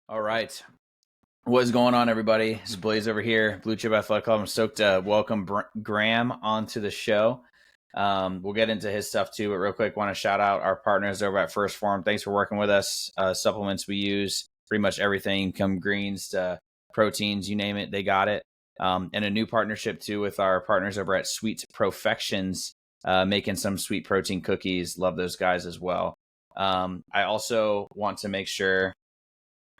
All right. What is going on, everybody? This is Blaze over here, Blue Chip Athletic Club. I'm stoked to welcome Graham onto the show. We'll get into his stuff too, but real quick, want to shout out our partners over at First Form. Thanks for working with us. Supplements we use, pretty much everything, from greens to proteins, you name it, they got it. And a new partnership too with our partners over at Sweet Profections, making some sweet protein cookies. Love those guys as well. I also want to make sure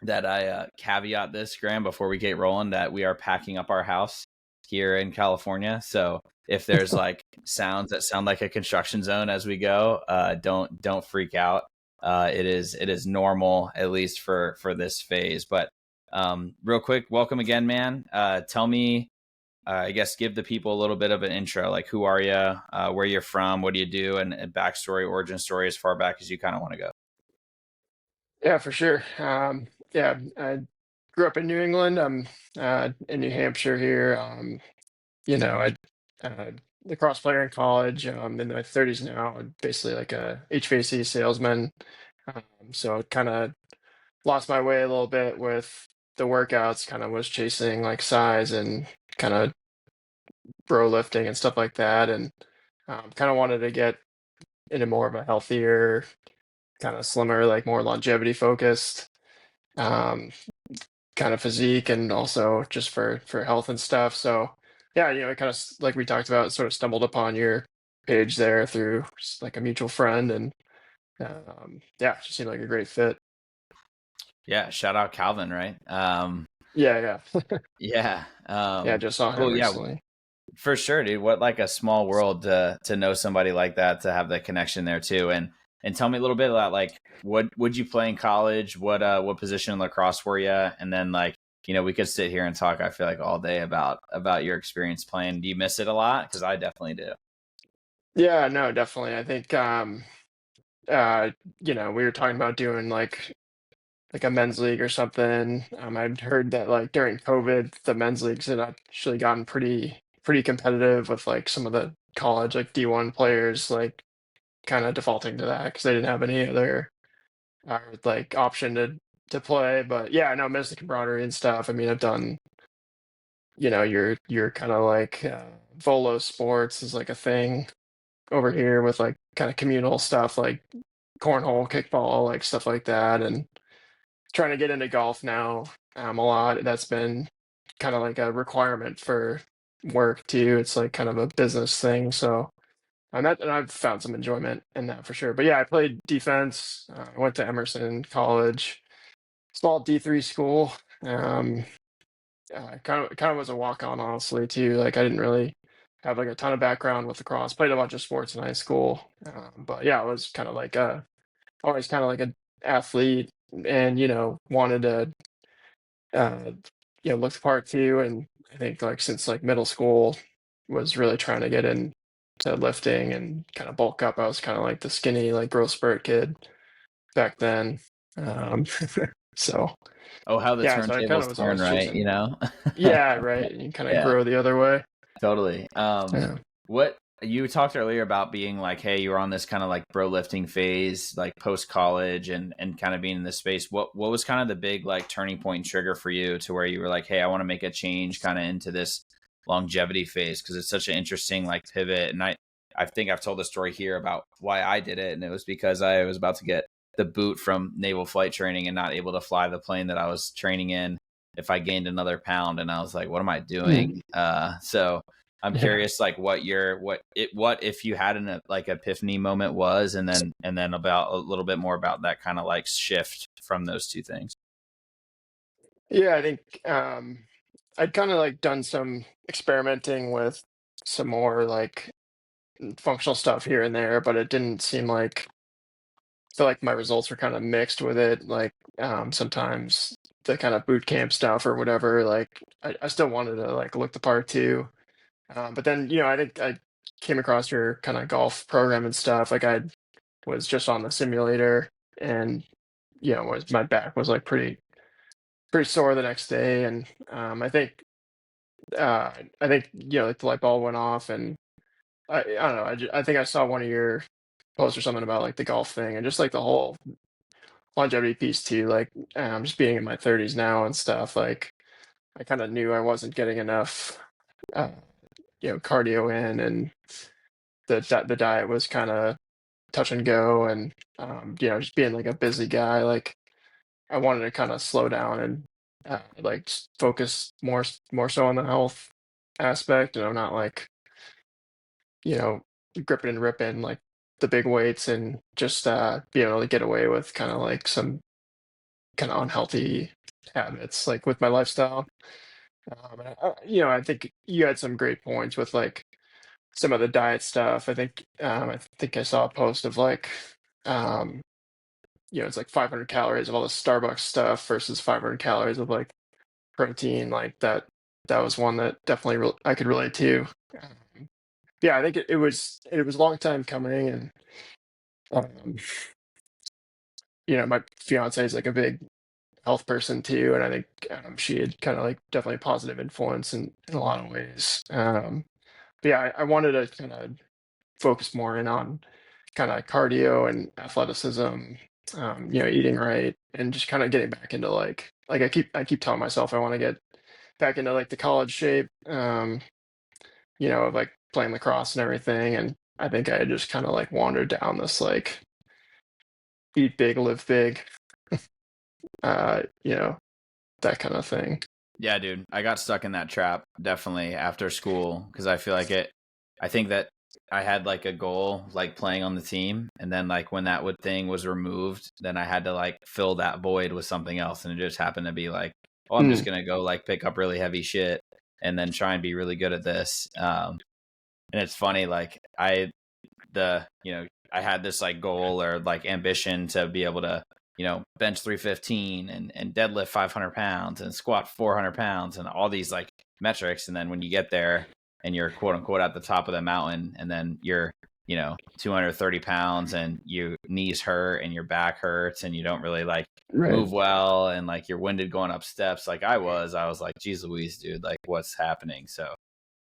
that I caveat this, Graham, before we get rolling, that we are packing up our house here in California. So if there's like sounds that sound like a construction zone as we go, don't freak out. It is normal, at least for this phase. But real quick, welcome again, man. Tell me, I guess, give the people a little bit of an intro. Like, who are you? Where you're from? What do you do? And backstory, origin story, as far back as you kind of want to go. Yeah, for sure. Yeah, I grew up in New England. I'm in New Hampshire here. I lacrosse player in college. I'm in my 30s now. I'm basically like a HVAC salesman. So kind of lost my way a little bit with the workouts. Kind of was chasing like size and kind of bro lifting and stuff like that, and kind of wanted to get into more of a healthier, kind of slimmer, like more longevity focused. Um, Kind of physique and also just for health and stuff. So yeah, it kind of like we talked about, sort of stumbled upon your page there through like a mutual friend, and yeah, it just seemed like a great fit. Yeah, shout out Calvin, right? Yeah, yeah, Yeah. yeah. Just saw him Cool. Yeah, recently. for sure, dude. What like a small world to know somebody like that, to have that connection there too. And tell me a little bit about, like, what would you play in college? What position in lacrosse were you? And then, like, we could sit here and talk, I feel like, all day about your experience playing. Do you miss it a lot? Because I definitely do. Yeah, no, definitely. I think uh we were talking about doing like a men's league or something. I'd heard that like during COVID, the men's leagues had actually gotten pretty competitive with like some of the college like D1 players like kind of defaulting to that because they didn't have any other like option to play. But yeah, I know miss the camaraderie and stuff. I mean, I've done your kind of like volo sports is like a thing over here with like kind of communal stuff like cornhole, kickball, like stuff like that, and trying to get into golf now a lot. That's been kind of like a requirement for work too. It's like kind of a business thing. So and I've found some enjoyment in that for sure. But yeah, I played defense. I went to Emerson College, small D3 school. Um, kind of was a walk on, honestly, too. Like I didn't really have like a ton of background with lacrosse. Played a bunch of sports in high school, but yeah, I was kind of like always kind of like an athlete, and wanted to uh, look the part too. And I think like since like middle school was really trying to get into lifting and kind of bulk up. I was kind of like the skinny, like growth spurt kid back then. Um, so Oh, how the yeah, so I kind of turntables was turn, always right? chasing. You know. Yeah, right. You kind of Yeah. grow the other way. Totally. Yeah. What you talked earlier about being like, hey, you were on this kind of like bro lifting phase, like post college, and kind of being in this space. What was kind of the big like turning point and trigger for you to where you were like, hey, I want to make a change kind of into this longevity phase, because it's such an interesting like pivot. And I think I've told the story here about why I did it, and it was because I was about to get the boot from naval flight training and not able to fly the plane that I was training in if I gained another pound, and I was like, what am I doing? Mm. So I'm Yeah. curious, like, what if you had an like epiphany moment was, and then about a little bit more about that kind of like shift from those two things. Yeah, I think I'd kind of like done some experimenting with some more like functional stuff here and there, but it didn't seem like feel like my results were kind of mixed with it. Like sometimes the kind of boot camp stuff or whatever, like I still wanted to like look the part too. But then, I think I came across your kind of golf program and stuff. Like I was just on the simulator, and was my back was like pretty sore the next day. And I think like the light bulb went off, and I don't know. I think I saw one of your posts or something about like the golf thing and just like the whole longevity piece too. Like just being in my 30s now and stuff. Like I kind of knew I wasn't getting enough, uh, cardio in, and the diet was kind of touch and go, and just being like a busy guy, like I wanted to kind of slow down and like focus more so on the health aspect. I'm not like you know gripping and ripping like the big weights, and just be able to get away with kind of like some kind of unhealthy habits like with my lifestyle. I think you had some great points with like some of the diet stuff. I think I saw a post of like um it's like 500 calories of all the Starbucks stuff versus 500 calories of like protein. Like that was one that definitely I could relate to. Um, yeah, I think it was a long time coming, and um, my fiance is like a big health person too, and I think she had kind of like definitely a positive influence in a lot of ways. But yeah, I wanted to kind of focus more in on kind of cardio and athleticism, eating right, and just kind of getting back into like I keep telling myself I want to get back into like the college shape, of like playing lacrosse and everything. And I think I just kind of like wandered down this like eat big, live big, uh, you know, that kind of thing. Yeah, dude, I got stuck in that trap definitely after school because I feel like I think that I had like a goal, like playing on the team, and then like when that thing was removed, then I had to like fill that void with something else, and it just happened to be like, oh, I'm just Mm, gonna go like pick up really heavy shit and then try and be really good at this. And it's funny, like I had this like goal or like ambition to be able to, bench 315 and deadlift 500 pounds and squat 400 pounds and all these like metrics. And then when you get there and you're quote unquote at the top of the mountain, and then you're, 230 pounds and your knees hurt and your back hurts and you don't really like right. move well and like you're winded going up steps like I was like, geez Louise, dude, like what's happening? So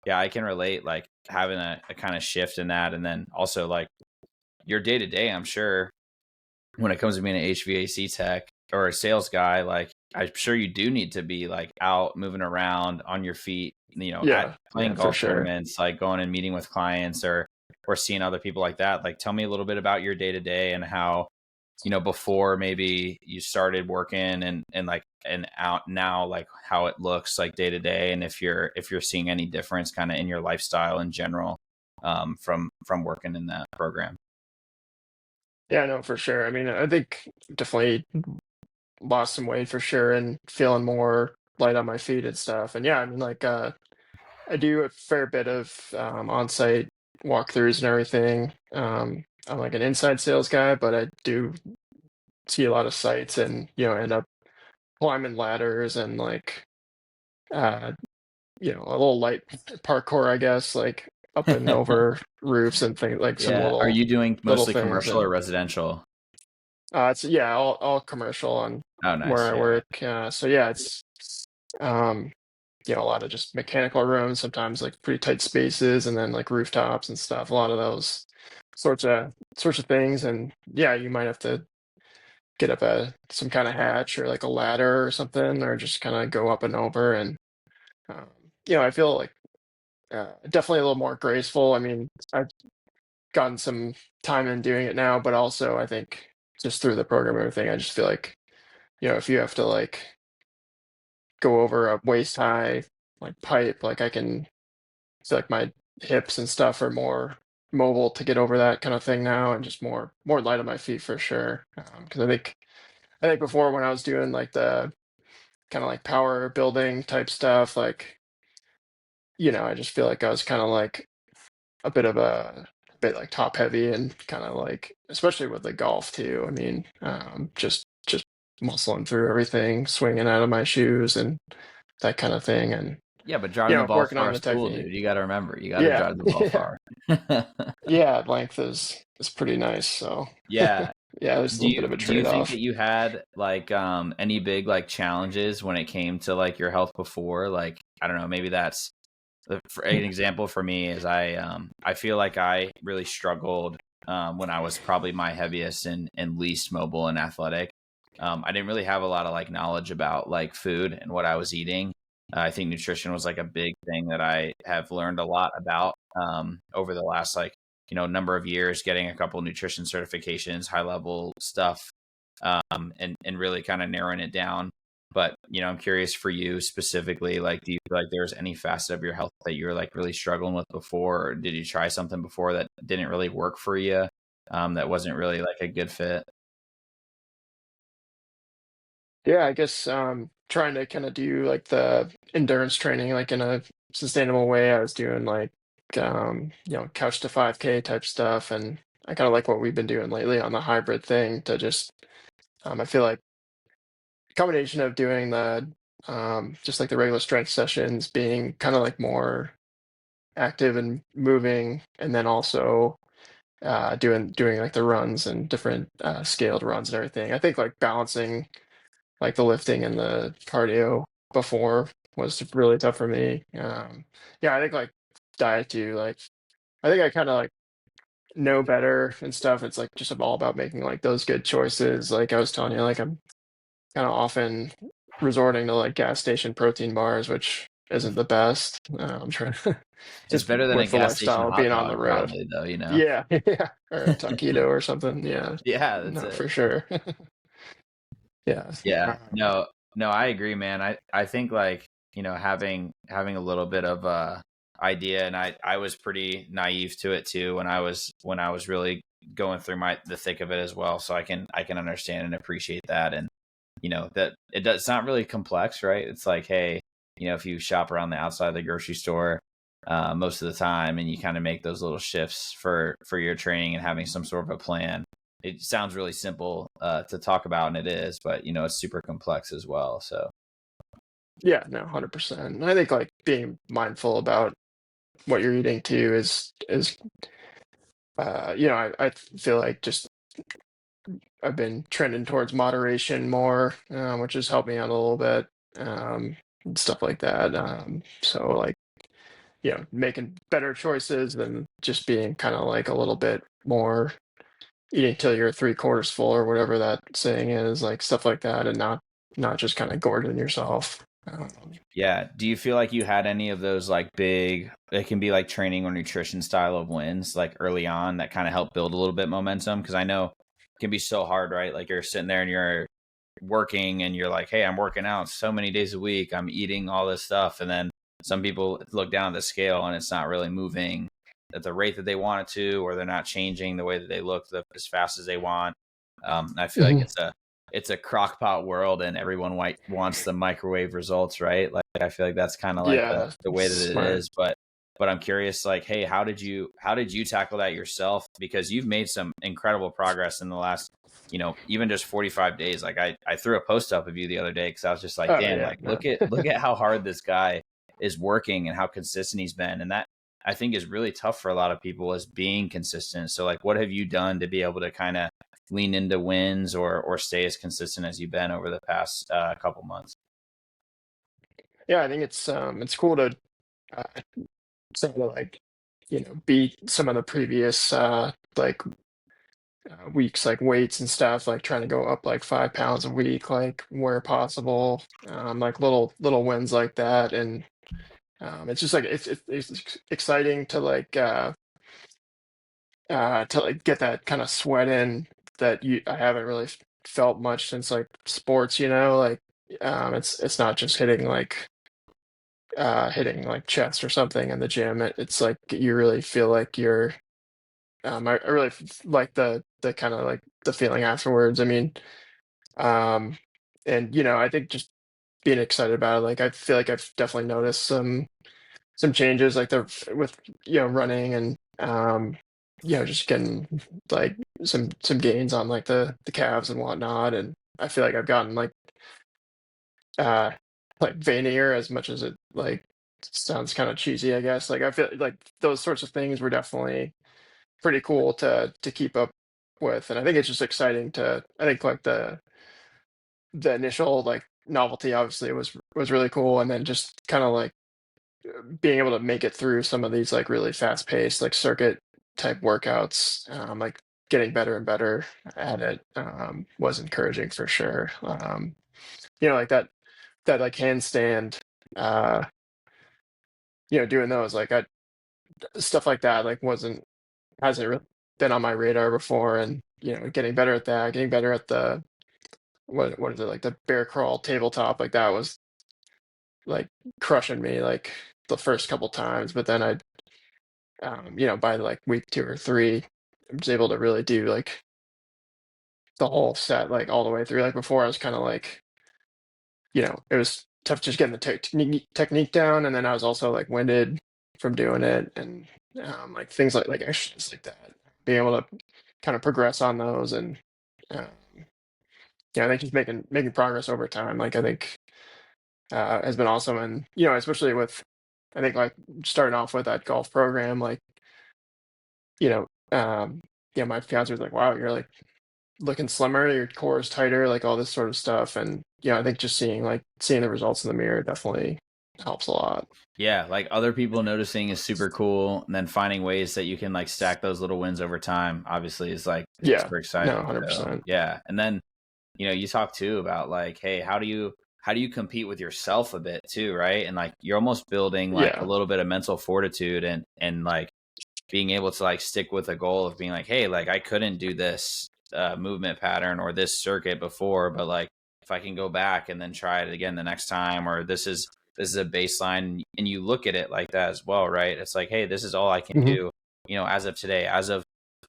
yeah, I can relate like having a kind of shift in that. And then also like your day to day, I'm sure when it comes to being an HVAC tech or a sales guy, like I'm sure you do need to be like out moving around on your feet, at Yeah, playing yeah, for golf sure. tournaments, like going and meeting with clients or seeing other people like that. Like tell me a little bit about your day to day and how, before maybe you started working and like and out now, like how it looks like day to day, and if you're seeing any difference kind of in your lifestyle in general, from working in that program. Yeah, no, for sure. I mean, I think definitely lost some weight for sure, and feeling more light on my feet and stuff. And yeah, I mean, like I do a fair bit of on-site walkthroughs and everything. I'm like an inside sales guy, but I do see a lot of sites, and end up climbing ladders and like uh, a little light parkour, I guess, like up and over roofs and things, like some Yeah. Are you doing little mostly things. commercial or And residential? it's yeah, all commercial on Oh, where nice. I Yeah. work. So yeah, it's um, a lot of just mechanical rooms, sometimes like pretty tight spaces, and then like rooftops and stuff. A lot of those sorts of things. And yeah, you might have to get up some kind of hatch or like a ladder or something, or just kind of go up and over. And um, I feel like definitely a little more graceful. I mean, I've gotten some time in doing it now, but also I think just through the program and everything, I just feel like if you have to like go over a waist high like pipe, like I can feel like my hips and stuff are more mobile to get over that kind of thing now, and just more light on my feet for sure. Because I think before, when I was doing like the kind of like power building type stuff, like I just feel like I was kind of like a bit like top heavy, and kind of like, especially with the golf too. I mean, just muscling through everything, swinging out of my shoes and that kind of thing. And Yeah, but driving the ball working on far the is cool, technique. dude. You got to remember, you got to Yeah, drive the ball yeah, far. yeah. Length is pretty nice. So Yeah. yeah, there's a Do little bit you of a do you trade think that off. you had like any big like challenges when it came to like your health before? Like I don't know, maybe that's for an example for me is I feel like I really struggled when I was probably my heaviest and least mobile and athletic. I didn't really have a lot of like knowledge about like food and what I was eating. I think nutrition was like a big thing that I have learned a lot about over the last like number of years, getting a couple nutrition certifications, high level stuff, and really kind of narrowing it down. But I'm curious for you specifically, like, do you feel like there's any facet of your health that you were like really struggling with before, or did you try something before that didn't really work for you, that wasn't really like a good fit? Yeah, I guess trying to kind of do like the endurance training like in a sustainable way. I was doing like couch to 5K type stuff, and I kind of like what we've been doing lately on the hybrid thing to just I feel like a combination of doing the just like the regular strength sessions, being kind of like more active and moving, and then also doing like the runs and different scaled runs and everything. I think like balancing like the lifting and the cardio before was really tough for me. Yeah, I think like diet too. Like I think I kind of like know better and stuff. It's like just all about making like those good choices. Like I was telling you, like I'm kind of often resorting to like gas station protein bars, which isn't the best. I'm trying to It's just better than a with the gas station lifestyle of hot being on the dog, road. probably, though. Yeah, yeah, or a taquito or something. Yeah, Yeah, that's no, it. for sure. Yeah. Yeah, Um, no, I agree, man. I think like having a little bit of idea, and I was pretty naive to it too when I was really going through the thick of it as well. So I can understand and appreciate that, and that it's not really complex, right? It's like, hey, if you shop around the outside of the grocery store most of the time, and you kind of make those little shifts for your training and having some sort of a plan, it sounds really simple to talk about, and it is, but it's super complex as well. So yeah, no, 100%. I think like being mindful about what you're eating too is I feel like just I've been trending towards moderation more, which has helped me out a little bit, and stuff like that. So like making better choices than just being kind of like a little bit more eating till you're three quarters full or whatever that saying is, like stuff like that, and not just kind of gorging yourself. yeah, do you feel like you had any of those like big, it can be like training or nutrition style of wins like early on that kind of help build a little bit momentum? Because I know it can be so hard, right? Like you're sitting there and you're working and you're like, hey, I'm working out so many days a week, I'm eating all this stuff, and then some people look down at the scale and it's not really moving at the rate that they want it to, or they're not changing the way that they look as fast as they want. I feel like Mhm. it's a crockpot world, and everyone wants the microwave results, right? Like I feel like that's kind of like the Yeah, the way that it smart. is. But I'm curious, like, hey, how did you tackle that yourself? Because you've made some incredible progress in the last, even just 45 days. Like I threw a post up of you the other day because I was just like, Oh damn, yeah, like no. look at how hard this guy is working and how consistent he's been. And that I think is really tough for a lot of people, is being consistent. So like, what have you done to be able to kind of lean into wins or stay as consistent as you've been over the past couple months? Yeah, I think it's cool to uh, sort of like beat some of the previous like weeks like weights and stuff, like trying to go up like 5 pounds a week like where possible, like little wins like that. And it's just like it's exciting to like get that kind of sweat in that you I haven't really felt much since like sports, like it's not just hitting like chest or something in the gym. It's like you really feel like you're I really like the kind of like the feeling afterwards. I mean, um and I think just being excited about it, like I feel like I've definitely noticed some changes like the with running and just getting like some gains on like the calves and whatnot. And I feel like I've gotten uh like veinier, as much as it like sounds kind of cheesy, I guess. Like I feel like those sorts of things were definitely pretty cool to keep up with. And I think it's just exciting to I think like the initial like novelty obviously was really cool, and then just kind of like being able to make it through some of these like really fast paced like circuit type workouts, like getting better and better at it was encouraging for sure. Like that like handstand, uh, doing those like stuff like that like hasn't really been on my radar before, and getting better at that, getting better at the what is it, like the bear crawl tabletop, like that was like crushing me like the first couple times, but then by like week 2 or 3, I was able to really do like the whole set like all the way through. Like before, I was kind of like, it was tough just getting the technique down, and then I was also like winded from doing it, and like things like exercises like that, being able to kind of progress on those, and um, I think just making progress over time. Like I think has been awesome, and especially with I think like starting off with that golf program, like you know, my fiance was like, "Wow, you're like looking slimmer, your core is tighter, like all this sort of stuff." And I think just seeing the results in the mirror definitely helps a lot. Yeah, like other people noticing is super cool, and then finding ways that you can like stack those little wins over time obviously is Yeah, super no, exciting. So 100%. yeah, and then you talk too about like, hey, how do you compete with yourself a bit too, right? And like you're almost building like a Yeah. little bit of mental fortitude and like being able to like stick with a goal of being like, hey, like I couldn't do this movement pattern or this circuit before, but like if I can go back and then try it again the next time, or this is a baseline, and you look at it like that as well, right? It's like, hey, this is all I can Hmm. do, as of today, as of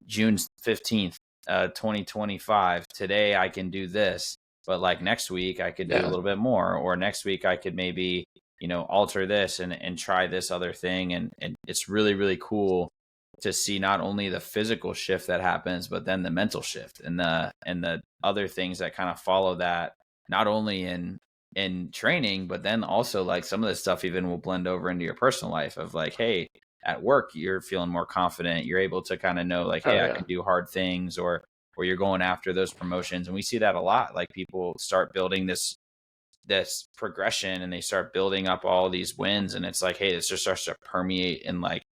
June 15th, 2025. Today I can do this, but like next week I could do a Yeah. little bit more, or next week I could maybe alter this and try this other thing, and it's really really cool to see not only the physical shift that happens, but then the mental shift and the other things that kind of follow that, not only in training, but then also like some of this stuff even will blend over into your personal life of like, hey, at work you're feeling more confident, you're able to kind of know like, hey, Oh I yeah. can do hard things, or you're going after those promotions. And we see that a lot, like people start building this progression and they start building up all these wins, and it's like, hey, this just starts to permeate and like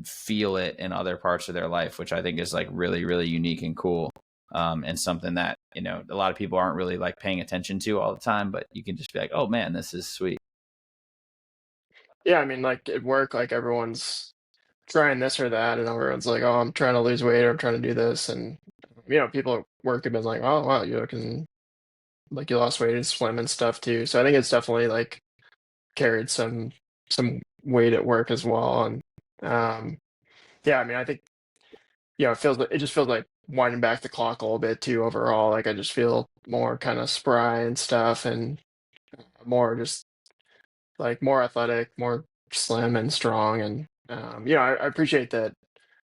feel it in other parts of their life, which I think is like really really unique and cool, and something that a lot of people aren't really like paying attention to all the time, but you can just be like, oh man, this is sweet. Yeah, I mean, like at work, like everyone's trying this or that, and everyone's like, "Oh, I'm trying to lose weight, or I'm trying to do this," and people at work have been like, "Oh, wow, you looking like you lost weight and slim and stuff too." So I think it's definitely like carried some weight at work as well, and yeah, I mean, I think it just feels like winding back the clock a little bit too overall. Like I just feel more kind of spry and stuff, and more just like more athletic, more slim and strong, and I appreciate that.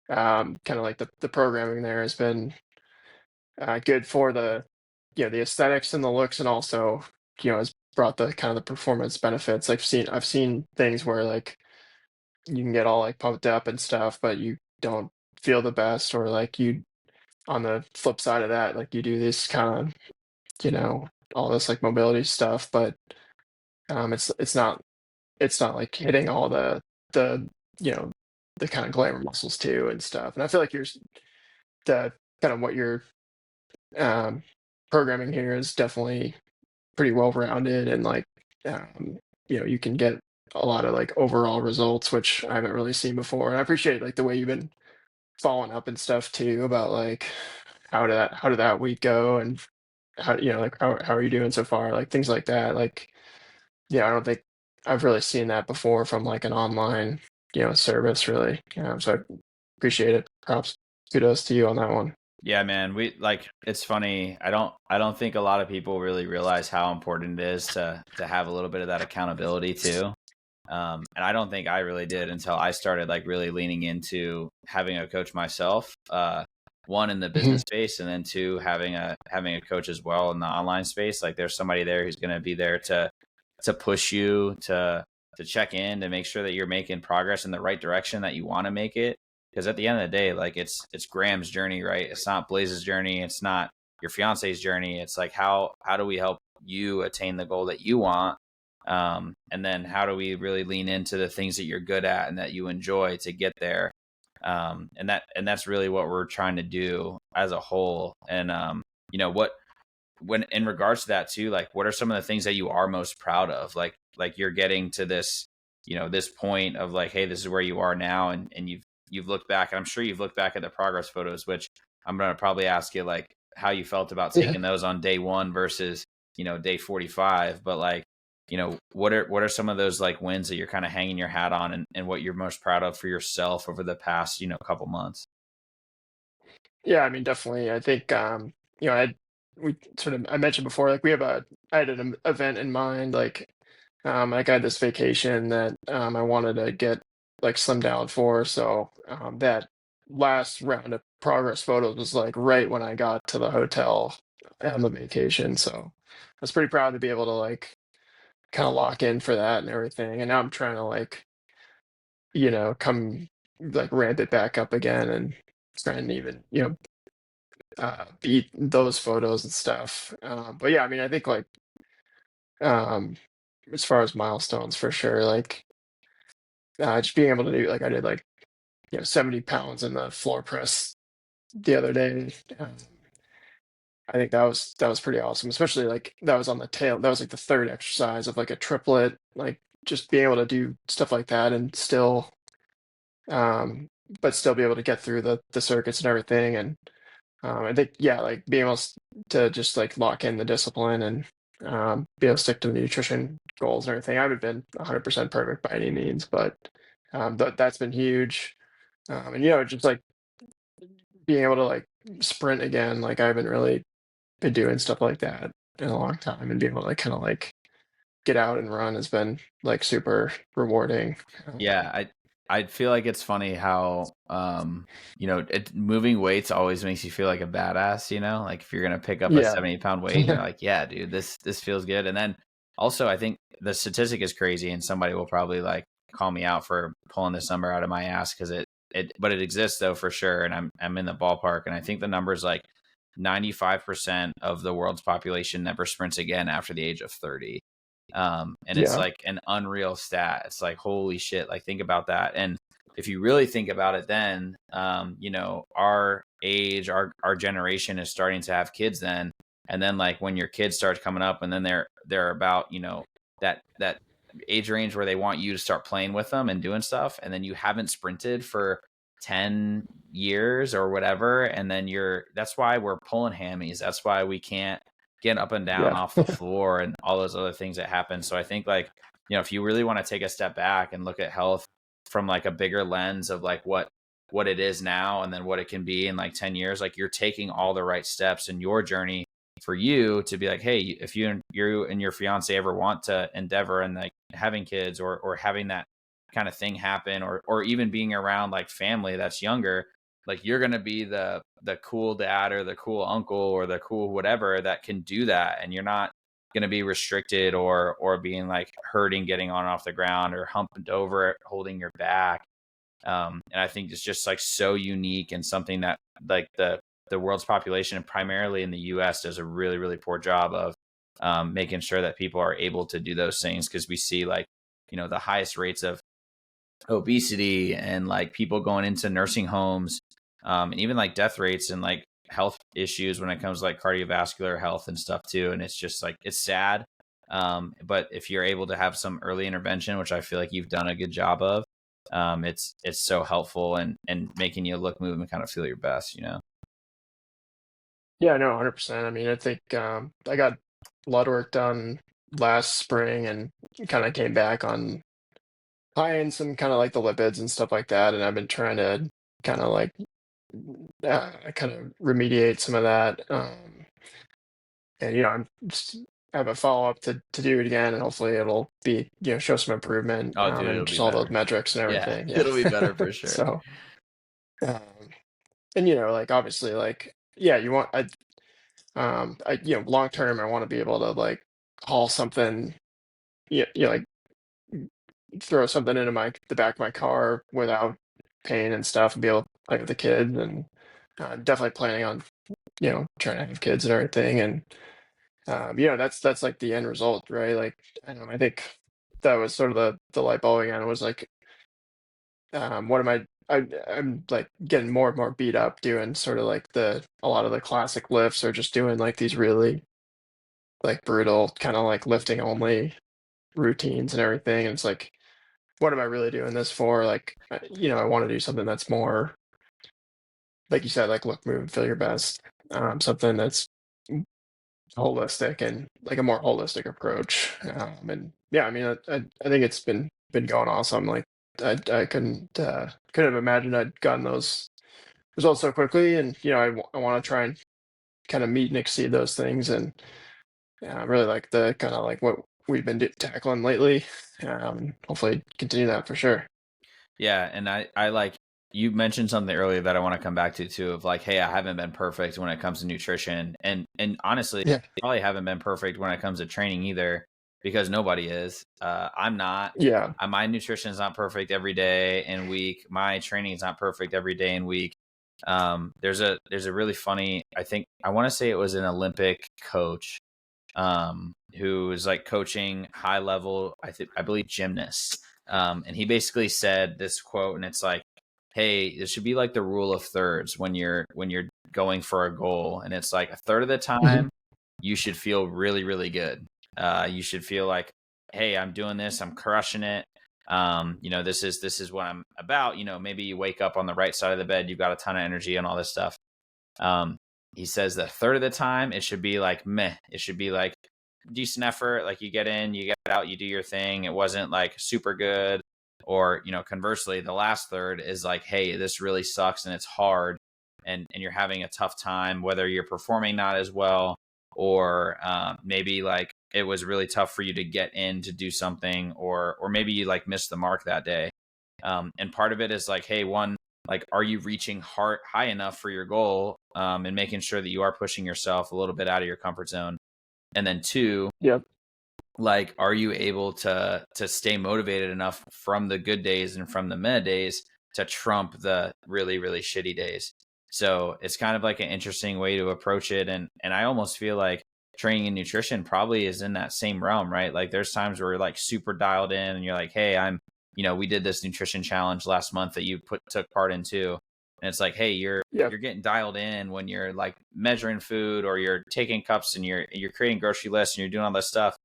Kind of like the programming there has been good for the aesthetics and the looks, and also has brought the kind of the performance benefits. I've seen things where like you can get all like pumped up and stuff, but you don't feel the best, or like you on the flip side of that, like you do this kind of all this like mobility stuff, but it's not like hitting all the you know the kind of glamour muscles too and stuff. And I feel like the kind of what you're um, programming here is definitely pretty well rounded, and like you can get a lot of like overall results, which I haven't really seen before. And I appreciate like the way you've been following up and stuff too about like how did that week go, and how like how are you doing so far, like things like that. Like I don't think I've really seen that before from like an online service really. So I appreciate it. Props, kudos to you on that one. Yeah, man, we like, it's funny, I don't think a lot of people really realize how important it is to have a little bit of that accountability too. And I don't think I really did until I started like really leaning into having a coach myself. One in the Mhm. business space, and then two having a coach as well in the online space. Like there's somebody there who's going to be there to push you, to check in, to make sure that you're making progress in the right direction that you want to make it. Because at the end of the day, like it's Graham's journey, right? It's not Blaze's journey. It's not your fiance's journey. It's like how do we help you attain the goal that you want, and then how do we really lean into the things that you're good at and that you enjoy to get there, and that's really what we're trying to do. as a whole. And what when in regards to that too, like what are some of the things that you are most proud of? Like you're getting to this, this point of like, hey, this is where you are now, and you've looked back, and I'm sure you've looked back at the progress photos, which I'm gonna probably ask you like how you felt about Yeah. taking those on day one versus day 45. But like, what are some of those like wins that you're kind of hanging your hat on, and what you're most proud of for yourself over the past couple months? Yeah, I mean, definitely. I think, I mentioned before, like I had an event in mind, like I had this vacation that I wanted to get like slimmed down for. So that last round of progress photos was like right when I got to the hotel on the vacation. So I was pretty proud to be able to like kind of lock in for that and everything. And now I'm trying to like, come like ramp it back up again and try and even, beat those photos and stuff. But yeah, I mean, I think like um, as far as milestones for sure, like just being able to do like I did like 70 pounds in the floor press the other day. I think that was pretty awesome, especially like that was on the tail. That was like the third exercise of like a triplet, like just being able to do stuff like that and still, um, but still be able to get through the circuits and everything. And I think, yeah, like being able to just like lock in the discipline and be able to stick to the nutrition goals and everything. I haven't been 100% perfect by any means, but that's been huge. And just like being able to like sprint again, like I haven't really been doing stuff like that in a long time, and being able to like, kind of like get out and run has been like super rewarding. Yeah, I feel like it's funny how moving weights always makes you feel like a badass, like if you're gonna pick up a Yeah. 70-pound weight and you're like, yeah, dude, this feels good. And then also I think the statistic is crazy, and somebody will probably like call me out for pulling this number out of my ass because but it exists though for sure, and I'm in the ballpark, and I think the number is like 95% of the world's population never sprints again after the age of 30. And it's Yeah. like an unreal stat. It's like, holy shit, like think about that. And if you really think about it, then our age, our generation is starting to have kids then. And then like when your kids start coming up, and then they're about that age range where they want you to start playing with them and doing stuff, and then you haven't sprinted for 10 years or whatever, and then that's why we're pulling hammies. That's why we can't get up and down Yeah. off the floor and all those other things that happen. So I think like, if you really want to take a step back and look at health from like a bigger lens of like what it is now and then what it can be in like 10 years, like you're taking all the right steps in your journey for you to be like, hey, if you and your fiance ever want to endeavor and like having kids or having that kind of thing happen, or even being around like family that's younger, like you're going to be the cool dad or the cool uncle or the cool whatever that can do that, and you're not going to be restricted or being like hurting getting on and off the ground or humped over holding your back. And I think it's just like so unique, and something that like the world's population, and primarily in the US, does a really really poor job of making sure that people are able to do those things, because we see like the highest rates of obesity and like people going into nursing homes, and even like death rates and like health issues when it comes to like cardiovascular health and stuff too. And it's just like, it's sad. But if you're able to have some early intervention, which I feel like you've done a good job of, it's so helpful and making you look, move, and kind of feel your best. Yeah, no, 100%. I mean, I think I got blood work done last spring and kind of came back on high in some kind of like the lipids and stuff like that. And I've been trying to kind of like kind of remediate some of that. And, I'm just have a follow up to do it again. And hopefully it'll be, show some improvement Oh, dude, it'll and be just all those better. metrics and Yeah, everything. Yeah. it'll be better for sure. So, um, and, like obviously, like, yeah, long term, I want to be able to like haul something, like throw something into the back of my car without pain and stuff, and be able to play with the kids. And definitely planning on, trying to have kids and everything. And that's like the end result, right? Like, I don't know, I think that was sort of the light bulb again. It was like, what am I'm like getting more and more beat up doing sort of like a lot of the classic lifts, or just doing like these really like brutal kind of like lifting only routines and everything. And it's like, what am I really doing this for? Like, I want to do something that's more, like you said, like look, move, and feel your best. Something that's holistic, and like a more holistic approach. And yeah, I mean, I think it's been going awesome. Like, I couldn't have imagined I'd gotten those results so quickly. And I want to try and kind of meet and exceed those things. And yeah, I really like the kind of like what we've been tackling lately. Hopefully continue that for sure. Yeah, and I like you mentioned something earlier that I want to come back to too, of like, hey, I haven't been perfect when it comes to nutrition, and honestly, Yeah, I probably haven't been perfect when it comes to training either, because nobody is. I'm not. yeah, My nutrition is not perfect every day and week. My training is not perfect every day and week. There's a really funny. I think I want to say it was an Olympic coach, who was like coaching high level, I believe gymnasts. And he basically said this quote, and it's like, hey, it should be like the rule of thirds when you're going for a goal. And it's like a third of the hmm time you should feel really, really good. You should feel like, hey, I'm doing this, I'm crushing it. This is what I'm about. Maybe you wake up on the right side of the bed, you've got a ton of energy and all this stuff. Um, he says that a third of the time it should be like meh. It should be like decent effort. Like you get in, you get out, you do your thing. It wasn't like super good. Or, conversely, the last third is like, hey, this really sucks and it's hard, and you're having a tough time, whether you're performing not as well, or maybe like it was really tough for you to get in to do something, or maybe you like missed the mark that day. And part of it is like, hey, one, like, are you reaching high enough for your goal, and making sure that you are pushing yourself a little bit out of your comfort zone? And then two, yep, like, are you able to stay motivated enough from the good days and from the meh days to trump the really, really shitty days? So it's kind of like an interesting way to approach it. And I almost feel like training and nutrition probably is in that same realm, right? Like there's times where you're like super dialed in and you're like, hey, we did this nutrition challenge last month that you took part in too. And it's like, hey, yep, you're getting dialed in when you're like measuring food, or you're taking cups, and you're creating grocery lists, and you're doing all this stuff.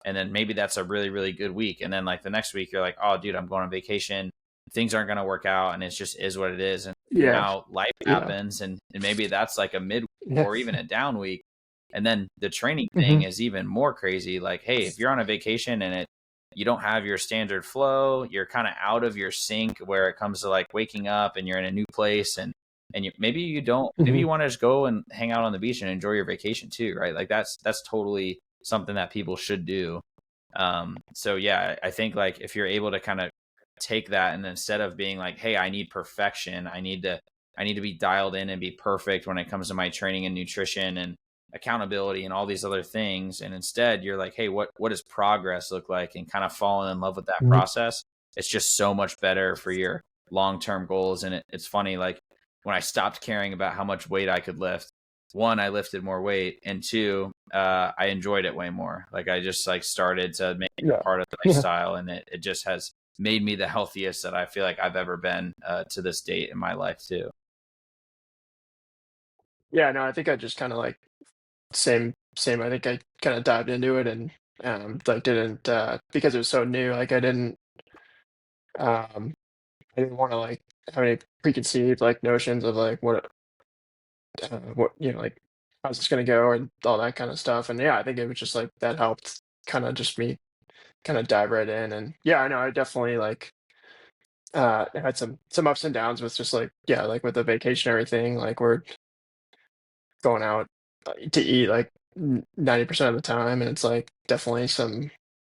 And then maybe that's a really, really good week. And then like the next week you're like, oh dude, I'm going on vacation, things aren't going to work out, and it's just is what it is. And yeah, now life yeah, happens, and maybe that's like a mid yeah, or even a down week. And then the training hmm thing is even more crazy. Like, hey, if you're on a vacation and you don't have your standard flow, you're kind of out of your sync where it comes to like waking up, and you're in a new place, and maybe you don't, maybe hmm you want to just go and hang out on the beach and enjoy your vacation too, right? Like that's totally something that people should do. So yeah, I think like if you're able to kind of take that, and instead of being like, hey, I need perfection, I need to be dialed in and be perfect when it comes to my training and nutrition and accountability and all these other things, and instead you're like, hey, what does progress look like, and kind of falling in love with that hmm process. It's just so much better for your long-term goals. And it's funny, like when I stopped caring about how much weight I could lift, one, I lifted more weight, and two, I enjoyed it way more. Like I just like started to make it yeah, part of the yeah, lifestyle, and it just has made me the healthiest that I feel like I've ever been, to this date in my life too. yeah. No, I think I just kind of like same. I think I kind of dived into it, and like didn't because it was so new. Like um I didn't want to like have any preconceived like notions of like what like how's this gonna go and all that kind of stuff. And yeah, I think it was just like that helped kind of just me kind of dive right in. And yeah, I know I definitely like had some ups and downs with just like, yeah, like with the vacation and everything. Like we're going out to eat like 90% of the time, and it's like definitely some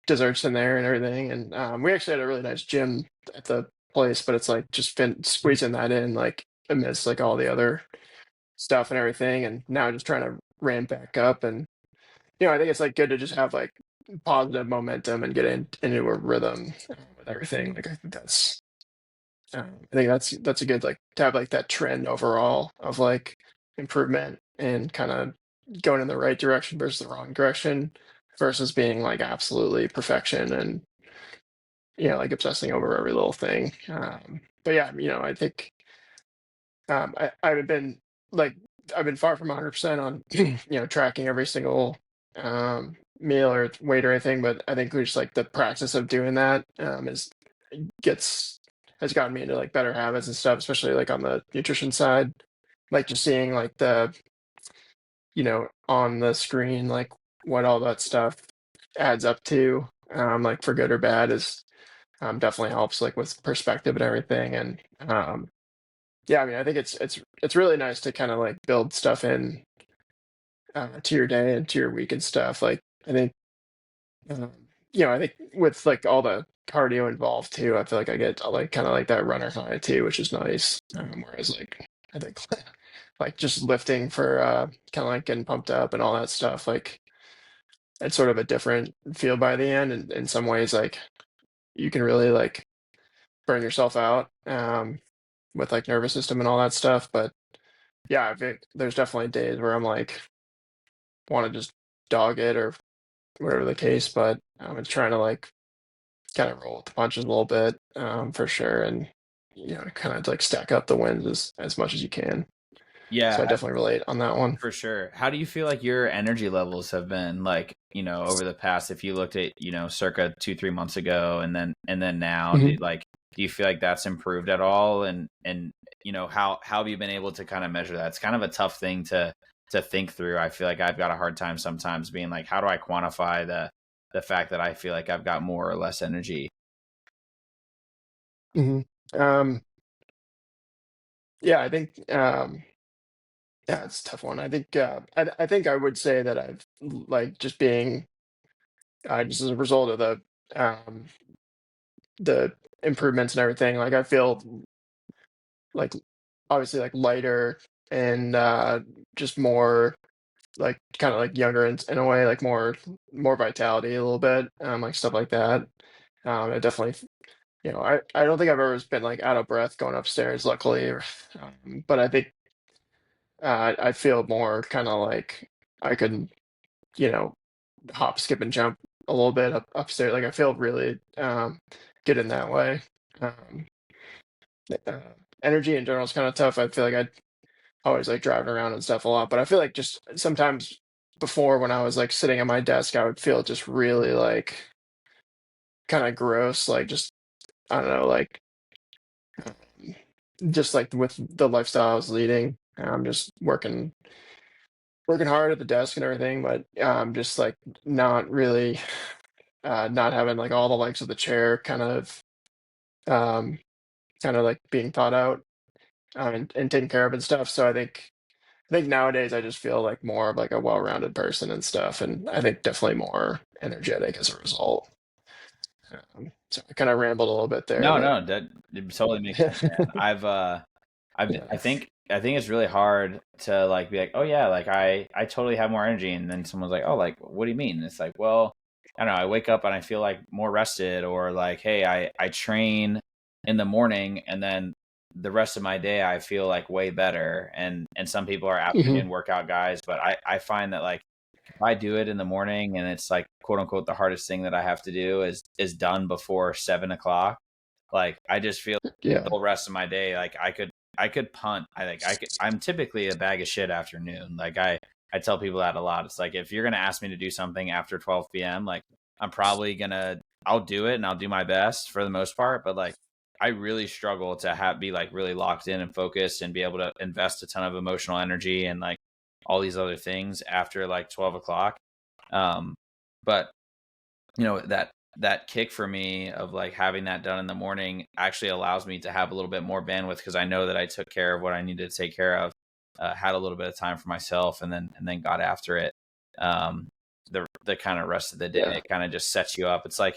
desserts in there and everything. And we actually had a really nice gym at the place, but it's like just been squeezing that in like amidst like all the other stuff and everything. And now just trying to ramp back up. And I think it's like good to just have like positive momentum and get into a rhythm with everything. Like I think that's a good like to have like that trend overall of like improvement and kind of going in the right direction versus the wrong direction, versus being like absolutely perfection and like obsessing over every little thing. but yeah, I think I haven't been like I've been far from 100% on tracking every single meal or weight or anything, but I think just like the practice of doing that is gets has gotten me into like better habits and stuff, especially like on the nutrition side. Like just seeing like the on the screen like what all that stuff adds up to, like for good or bad, is definitely helps like with perspective and everything. And yeah, I mean, I think it's really nice to kind of like build stuff in to your day and to your week and stuff. Like I think um, I think with like all the cardio involved too, I feel like I get like kind of like that runner high too, which is nice. Whereas like I think like just lifting for kind of like getting pumped up and all that stuff, like it's sort of a different feel by the end. And in some ways, like you can really like burn yourself out with like nervous system and all that stuff. But yeah, I think there's definitely days where I'm like want to just dog it or whatever the case, but I'm trying to like kind of roll with the punches a little bit, for sure, and kind of like stack up the wins as much as you can. So Yeah, I definitely relate on that one. for sure. How do you feel like your energy levels have been like, over the past, if you looked at, circa 2, 3 months ago and then now, Mhm. do you feel like that's improved at all? And, how have you been able to kind of measure that? It's kind of a tough thing to think through. I feel like I've got a hard time sometimes being like, how do I quantify the fact that I feel like I've got more or less energy? Mhm. Um, yeah, I think yeah, it's a tough one. I think I think I would say that I've like just being just as a result of um, the improvements and everything. Like I feel like obviously like lighter and just more like kind of like younger in a way, like more vitality a little bit, like stuff like that. I definitely, I don't think I've ever been like out of breath going upstairs, luckily, but I think I feel more kind of like I could, you know, hop, skip, and jump a little bit upstairs. Like I feel really good in that way. Um, uh, Energy in general is kind of tough. I feel like I always like driving around and stuff a lot, but I feel like just sometimes before when I was like sitting at my desk, I would feel just really like kind of gross, like just I don't know, like um, just like with the lifestyle I was leading, I'm just working hard at the desk and everything, but just like not really not having like all the legs of the chair um kind of like being thought out and taken care of and stuff. So I think nowadays I just feel like more of like a well-rounded person and stuff, and I think definitely more energetic as a result. So I kind of rambled a little bit there, No, but no, that it totally makes sense, man. yeah. I think it's really hard to like be like, oh yeah, like I totally have more energy, and then someone's like, oh, like what do you mean? And it's like, well, I don't know. I wake up and I feel like more rested, or like, hey, I train in the morning, and then the rest of my day I feel like way better. And some people are Hmm. afternoon workout guys, but I find that like if I do it in the morning and it's like quote unquote the hardest thing that I have to do is done before 7 o'clock, like I just feel the Yeah. whole rest of my day like I could punt. I'm typically a bag of shit afternoon. Like I tell people that a lot. It's like if you're gonna ask me to do something after 12 p.m., like I'm probably gonna I'll do it and I'll do my best for the most part, but like I really struggle to be like really locked in and focused and be able to invest a ton of emotional energy and like all these other things after like 12 o'clock. Um, but that kick for me of like having that done in the morning actually allows me to have a little bit more bandwidth because I know that I took care of what I needed to take care of, had a little bit of time for myself, and then got after it. Um, the kind of rest of the day, Yeah. it kind of just sets you up. It's like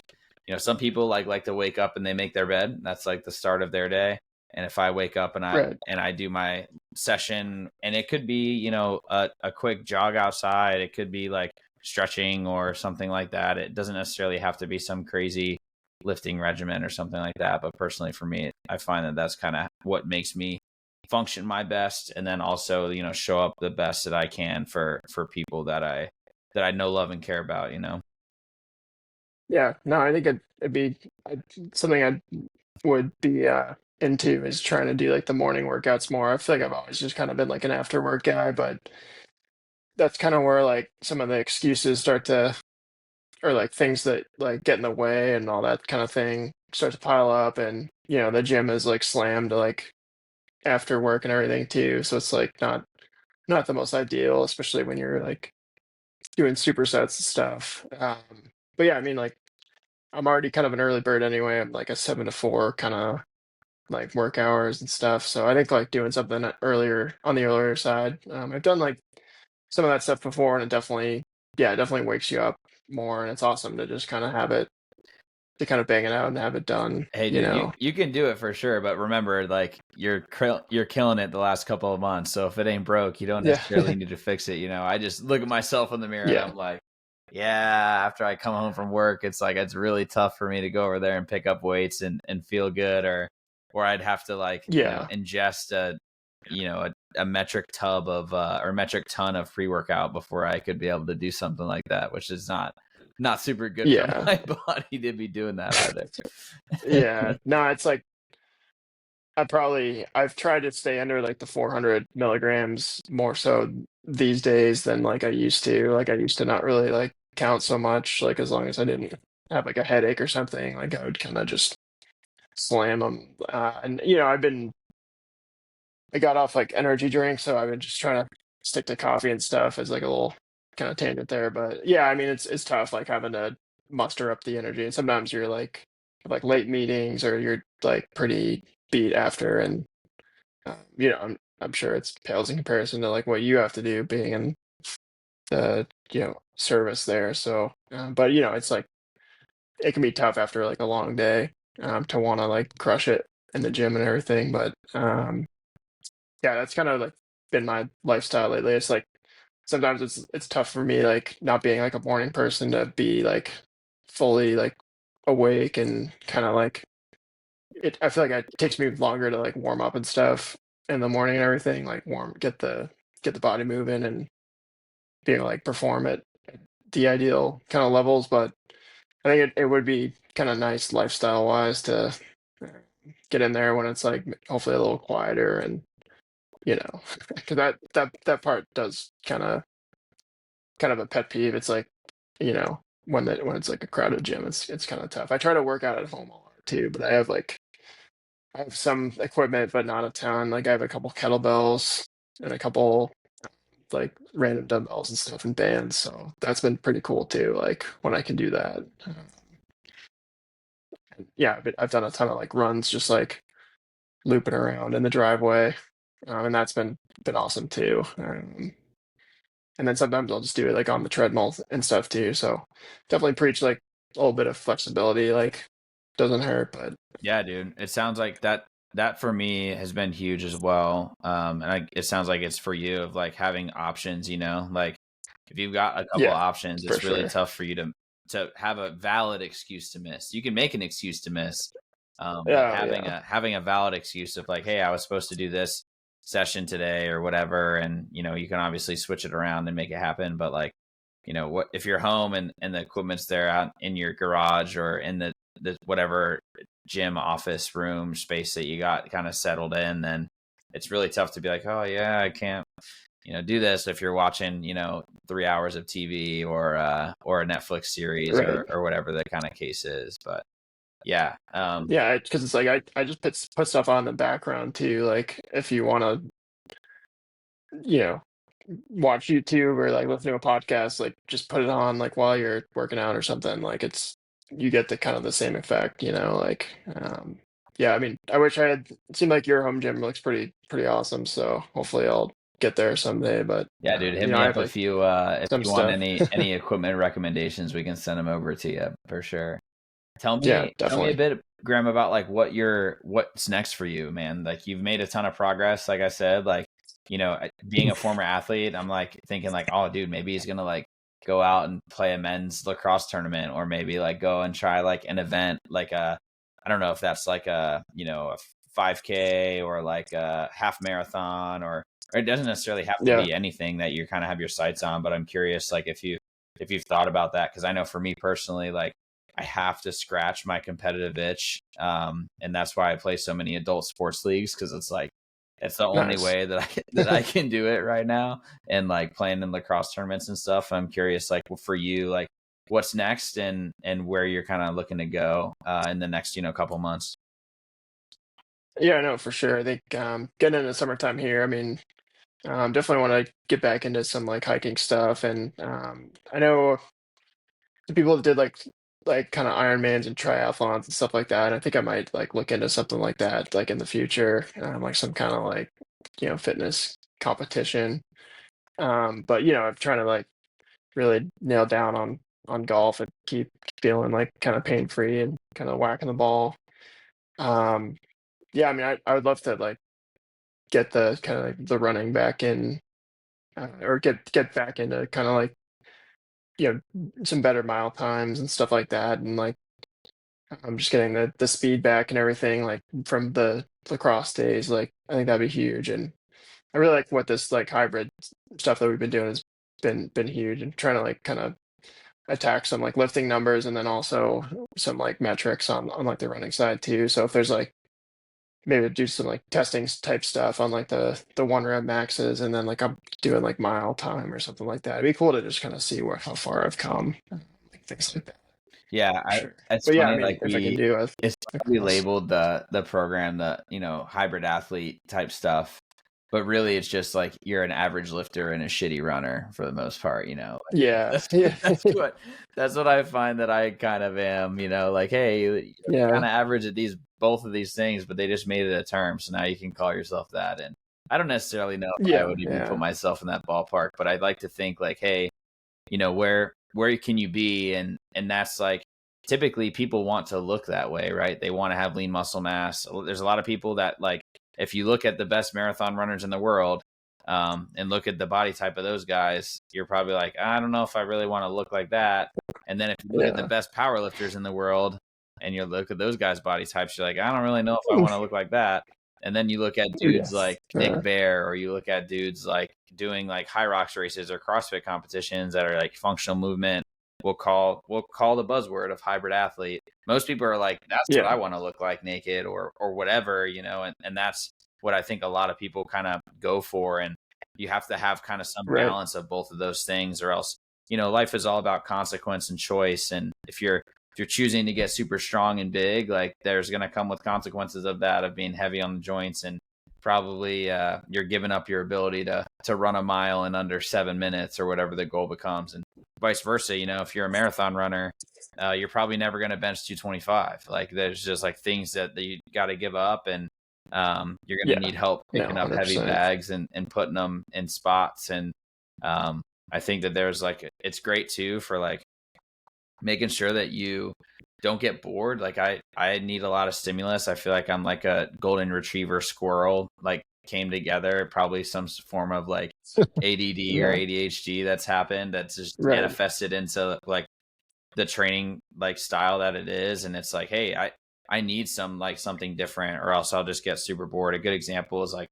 some people like to wake up and they make their bed. That's like the start of their day. And if I wake up and I Right. and I do my session, and it could be a quick jog outside, it could be like stretching or something like that. It doesn't necessarily have to be some crazy lifting regimen or something like that. But personally, for me, I find that that's kind of what makes me function my best, and then also show up the best that I can for people that I know, love, and care about. Yeah. No, I think it'd be something I would be into is trying to do like the morning workouts more. I feel like I've always just kind of been like an after work guy, but that's kind of where like some of the excuses start to, or like things that like get in the way and all that kind of thing start to pile up. And the gym is like slammed like after work and everything too. So it's like not the most ideal, especially when you're like doing supersets and stuff. But yeah, I mean, like I'm already kind of an early bird anyway. I'm like a 7 to 4 kind of like work hours and stuff. So I think like doing something earlier on the earlier side. I've done like some of that stuff before, and it definitely wakes you up more, and it's awesome to just kind of have it to kind of bang it out and have it done. Hey, dude, you can do it for sure, but remember, like you're killing it the last couple of months. So if it ain't broke, you don't Yeah, necessarily need to fix it. I just look at myself in the mirror and yeah, I'm like, yeah. After I come home from work, it's like it's really tough for me to go over there and pick up weights and feel good, or I'd have to like yeah, ingest a metric tub of or metric ton of pre workout before I could be able to do something like that, which is not super good for yeah, my body to be doing that either. yeah. No, it's like I've tried to stay under like the 400 milligrams more so these days than like I used to. Like I used to not really like count so much. Like as long as I didn't have like a headache or something, like I would kind of just slam them. And I got off like energy drinks, so I've been just trying to stick to coffee and stuff as like a little kind of tangent there. But yeah, I mean it's tough like having to muster up the energy, and sometimes you're like late meetings or you're like pretty beat after, and I'm sure it's pales in comparison to like what you have to do being in the service there. So, but it's like it can be tough after like a long day to want to like crush it in the gym and everything. But yeah, that's kind of like been my lifestyle lately. It's like sometimes it's tough for me like not being like a morning person to be like fully like awake and kind of like I feel like it takes me longer to like warm up and stuff in the morning and everything, like get the body moving and being like perform at the ideal kind of levels. But I think it would be kind of nice lifestyle wise to uh, get in there when it's like hopefully a little quieter and because that part does kind of a pet peeve. It's like when it's like a crowded gym, it's kind of tough. I try to work out at home a lot too, but I have some equipment, but not a ton. Like I have a couple kettlebells and a couple like random dumbbells and stuff in bands. So that's been pretty cool too. Like when I can do that. Yeah, but I've done a ton of like runs, just like looping around in the driveway, and that's been awesome too. And then sometimes I'll just do it like on the treadmill and stuff too. So definitely preach like a little bit of flexibility. Like doesn't hurt, but Yeah, dude. It sounds like that for me has been huge as well. It sounds like it's for you of like having options, like if you've got a couple of yeah, options, for it's really sure. tough for you to have a valid excuse to miss. You can make an excuse to miss. But Yeah, having yeah, a valid excuse of like, hey, I was supposed to do this session today or whatever, and you can obviously switch it around and make it happen. But like, what if you're home and the equipment's there out in your garage or in the whatever gym office room space that you got kind of settled in, then it's really tough to be like, oh yeah, I can't do this if you're watching 3 hours of TV or a Netflix series right. or whatever the kind of case is. But yeah, Yeah, because it's like I just put stuff on in the background too. Like if you want to, you know, watch YouTube or like listen to a podcast, like just put it on like while you're working out or something. Like you get the kind of the same effect, like yeah, I mean, I wish I had it seemed like your home gym looks pretty awesome, so hopefully I'll get there someday. But yeah, dude, hit me I up have like if some you want stuff. any equipment recommendations, we can send them over to you for sure. Tell Yeah, me a definitely. bit, Graham, about like what's next for you, man. Like you've made a ton of progress. Like I said, like being a former athlete, I'm like thinking like, oh, dude, maybe he's gonna like go out and play a men's lacrosse tournament, or maybe like go and try like an event, like I don't know if that's like a 5K or like a half marathon, or it doesn't necessarily have to Yeah. be anything that you kind of have your sights on. But I'm curious, like if you've thought about that, because I know for me personally, like I have to scratch my competitive itch. And that's why I play so many adult sports leagues, because it's like it's the only Nice. way that I can do it right now. And like playing in lacrosse tournaments and stuff. I'm curious, like for you, like what's next and where you're kind of looking to go in the next couple months. Yeah, no, for sure. I think getting into summertime here, I mean, definitely want to get back into some like hiking stuff, and I know the people that did like kind of Ironmans and triathlons and stuff like that. I think I might like look into something like that like in the future, like some kind of like fitness competition. But I'm trying to like really nail down on golf and keep feeling like kind of pain free and kind of whacking the ball. Um, yeah, I mean, I would love to like get the kind of like the running back in, or get back into kind of like some better mile times and stuff like that, and like I'm just getting the speed back and everything like from the lacrosse days. Like I think that'd be huge, and I really like what this like hybrid stuff that we've been doing has been huge, and trying to like kind of attack some like lifting numbers and then also some like metrics on like the running side too. So if there's like maybe do some like testing type stuff on like the 1 rep maxes, and then like I'm doing like mile time or something like that. It'd be cool to just kind of see how far I've come, like things like that. Yeah, For sure. it's But yeah, I funny. mean, Like if I can do a it's funny we lacrosse. labeled the program the hybrid athlete type stuff, but really it's just like you're an average lifter and a shitty runner for the most part. Yeah, That's yeah, that's what I find that I kind of am. Like, hey, you're kind yeah, of average at both of these things, but they just made it a term, so now you can call yourself that. And I don't necessarily know if I yeah, would even put yeah, myself in that ballpark, but I'd like to think like, hey, where can you be, and that's like typically people want to look that way, right? They want to have lean muscle mass. There's a lot of people that like, if you look at the best marathon runners in the world, and look at the body type of those guys, you're probably like, I don't know if I really want to look like that. And then if you look at the yeah. best power lifters in the world and you look at those guys' body types, you're like, I don't really know if I want to look like that. And then you look at dudes Yeah, like Nick Bear, or you look at dudes like doing like high rocks races or CrossFit competitions that are like functional movement. We'll call the buzzword of hybrid athlete. Most people are like, that's what I yeah, want to look like naked, or whatever, and that's what I think a lot of people kind of go for. And you have to have kind of some right. balance of both of those things, or else, life is all about consequence and choice. And if you're choosing to get super strong and big, like there's going to come with consequences of that, of being heavy on the joints, and probably you're giving up your ability to run a mile in under 7 minutes or whatever the goal becomes. And vice versa, if you're a marathon runner, you're probably never going to bench 225. Like there's just like things that you got to give up, and you're going to Yeah, need help no, picking up heavy 100%. bags and putting them in spots. And I think that there's like, it's great too for like making sure that you don't get bored. Like I need a lot of stimulus. I feel like I'm like a golden retriever squirrel, like came together, probably some form of like ADD or Yeah, ADHD that's happened, that's just right. manifested into like the training like style that it is. And it's like, hey, I need something different, or else I'll just get super bored. A good example is like,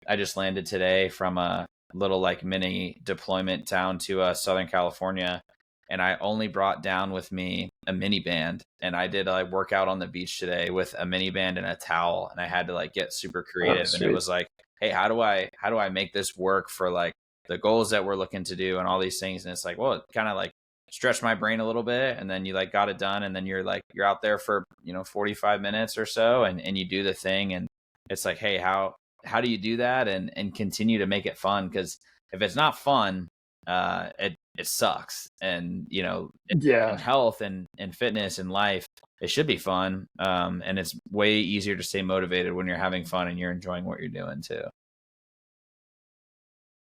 I just landed today from a little like mini deployment down to Southern California, and I only brought down with me a mini band, and I did a workout on the beach today with a mini band and a towel, and I had to like get super Oh, creative. And it sweet. was like, hey, how do I make this work for like the goals that we're looking to do and all these things? And it's like, well, it kind of like stretched my brain a little bit, and then you like got it done, and then you're out there for 45 minutes or so, and you do the thing. And it's like, hey, how do you do that and continue to make it fun? Because if it's not fun, it sucks. And in Yeah, health and fitness and life, it should be fun. And it's way easier to stay motivated when you're having fun and you're enjoying what you're doing too.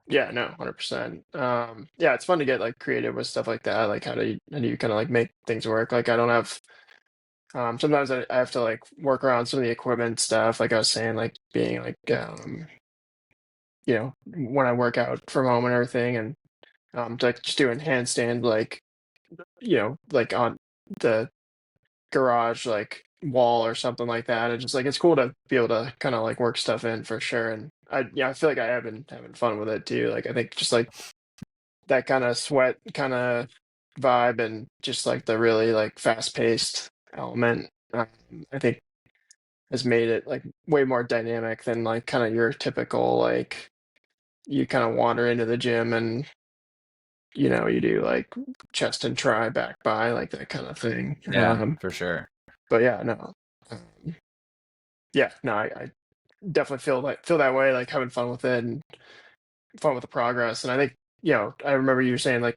yeah, no, 100%. Yeah, it's fun to get like creative with stuff like that. Like how do you kind of like make things work? Like I don't have sometimes I have to like work around some of the equipment stuff, like I was saying, like being like when I work out from home and everything, and like just doing handstand like like on the garage like wall or something like that. It's just like it's cool to be able to kind of like work stuff in for sure. And I feel like I have been having fun with it too. Like I think just like that kind of sweat kind of vibe and just like the really like fast paced element. I think has made it like way more dynamic than like kind of your typical like you kind of wander into the gym and you do like chest and try back by like that kind of thing. Yeah, for sure. But yeah, no, um, yeah, no, I definitely feel that way, like having fun with it and fun with the progress. And I think I remember you saying like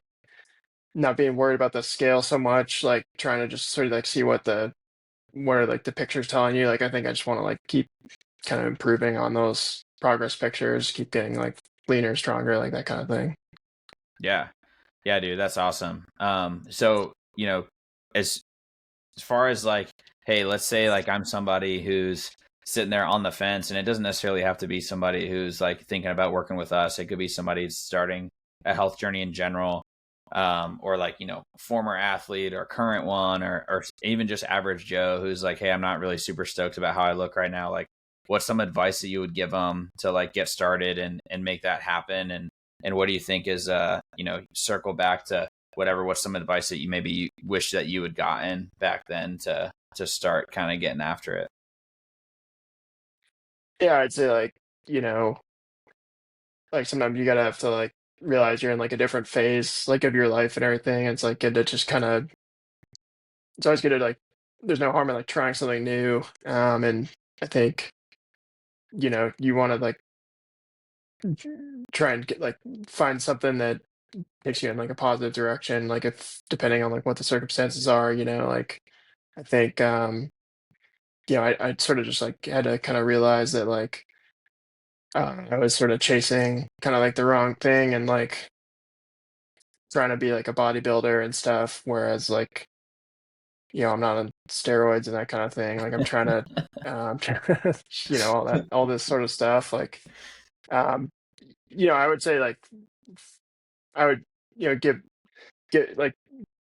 not being worried about the scale so much, like trying to just sort of like see what are like the pictures telling you. Like I think I just want to like keep kind of improving on those progress pictures, keep getting like leaner, stronger, like that kind of thing. Yeah. Yeah, dude, that's awesome. So, as as far as like, hey, let's say like I'm somebody who's sitting there on the fence, and it doesn't necessarily have to be somebody who's like thinking about working with us. It could be somebody who's starting a health journey in general, or like, former athlete or current one, or even just average Joe who's like, hey, I'm not really super stoked about how I look right now. Like, what's some advice that you would give them to like get started and make that happen? And what do you think is, circle back to what's some advice that you maybe wish that you had gotten back then to start kind of getting after it? Yeah, I'd say like, you know, like sometimes you gotta have to like realize you're in like a different phase like of your life and everything. It's like good to just kind of it's always good to like there's no harm in like trying something new. And I think, you want to like try and get like find something that takes you in like a positive direction. Like if depending on like what the circumstances are, like I think I sort of just like had to kind of realize that like I was sort of chasing kind of like the wrong thing and like trying to be like a bodybuilder and stuff. Whereas like, I'm not on steroids and that kind of thing. Like I'm trying to, all this sort of stuff. Like, um, I would say like, I would, get like,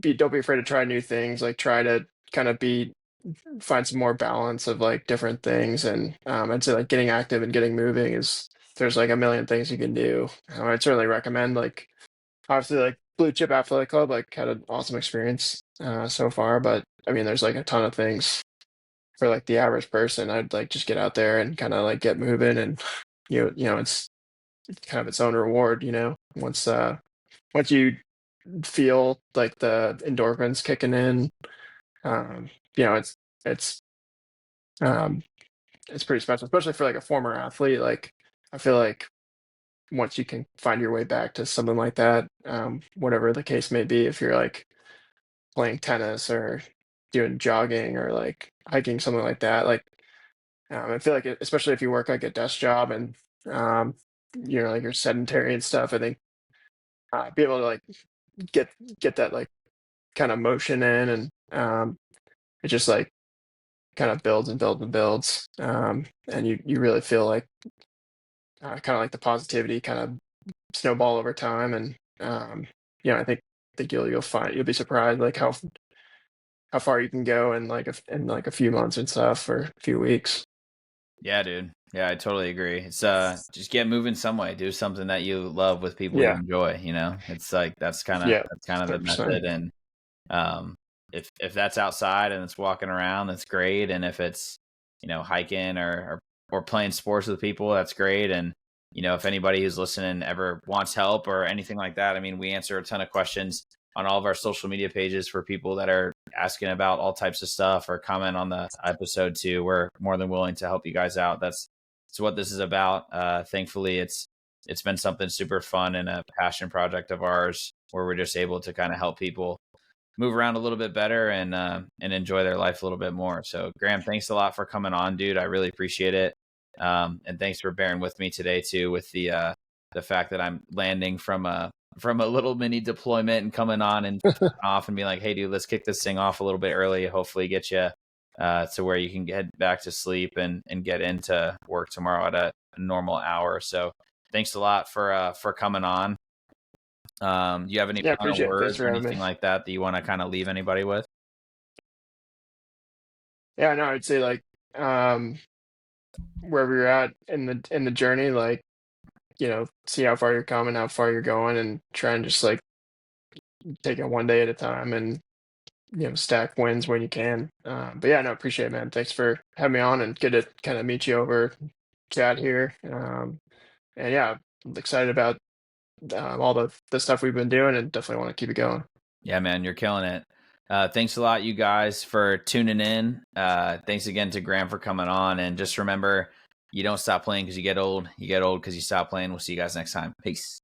don't be afraid to try new things. Like try to kind of find some more balance of like different things. And I'd say like getting active and getting moving there's like a million things you can do. I'd certainly recommend like, obviously like Blue Chip Athletic Club like had an awesome experience so far, but I mean there's like a ton of things for like the average person. I'd like just get out there and kind of like get moving and it's kind of its own reward, once you feel like the endorphins kicking in, um it's um it's pretty special, especially for like a former athlete. Like I feel like once you can find your way back to something like that, whatever the case may be, if you're like playing tennis or doing jogging or like hiking, something like that. Like, I feel like, especially if you work like a desk job and, um, like you're sedentary and stuff, I think be able to like get that like kind of motion in and it just like kind of builds and builds and builds. And you really feel like kind of like the positivity kind of snowball over time. And, I think you'll be surprised like how far you can go in like a few months and stuff or a few weeks. Yeah, dude. Yeah, I totally agree. It's just get moving some way. Do something that you love with people you Yeah. enjoy. It's like Yeah. that's kind of the 100%. method. And um if that's outside and it's walking around, that's great. And if it's, hiking or playing sports with people, that's great. And if anybody who's listening ever wants help or anything like that, I mean, we answer a ton of questions on all of our social media pages for people that are asking about all types of stuff or comment on the episode too. We're more than willing to help you guys out. That's what this is about. Thankfully, it's been something super fun and a passion project of ours where we're just able to kind of help people move around a little bit better and enjoy their life a little bit more. So, Graham, thanks a lot for coming on, dude. I really appreciate it. And thanks for bearing with me today too, with the fact that I'm landing from a little mini deployment and coming on and off and being like, hey, dude, let's kick this thing off a little bit early. Hopefully, get you to where you can get back to sleep and get into work tomorrow at a normal hour. So, thanks a lot for coming on. Do you have any Yeah, final appreciate it. Thanks words for or having me. anything like that you want to kind of leave anybody with? Yeah, no, I'd say like um wherever you're at in the journey, like, see how far you're coming, how far you're going, and try and just like, take it one day at a time and stack wins when you can. But yeah, no, appreciate it, man. Thanks for having me on and good to kind of meet you over chat here. And yeah, I'm excited about all the stuff we've been doing and definitely want to keep it going. Yeah, man, you're killing it. Thanks a lot, you guys, for tuning in. Thanks again to Graham for coming on. And just remember, you don't stop playing because you get old. You get old because you stop playing. We'll see you guys next time. Peace.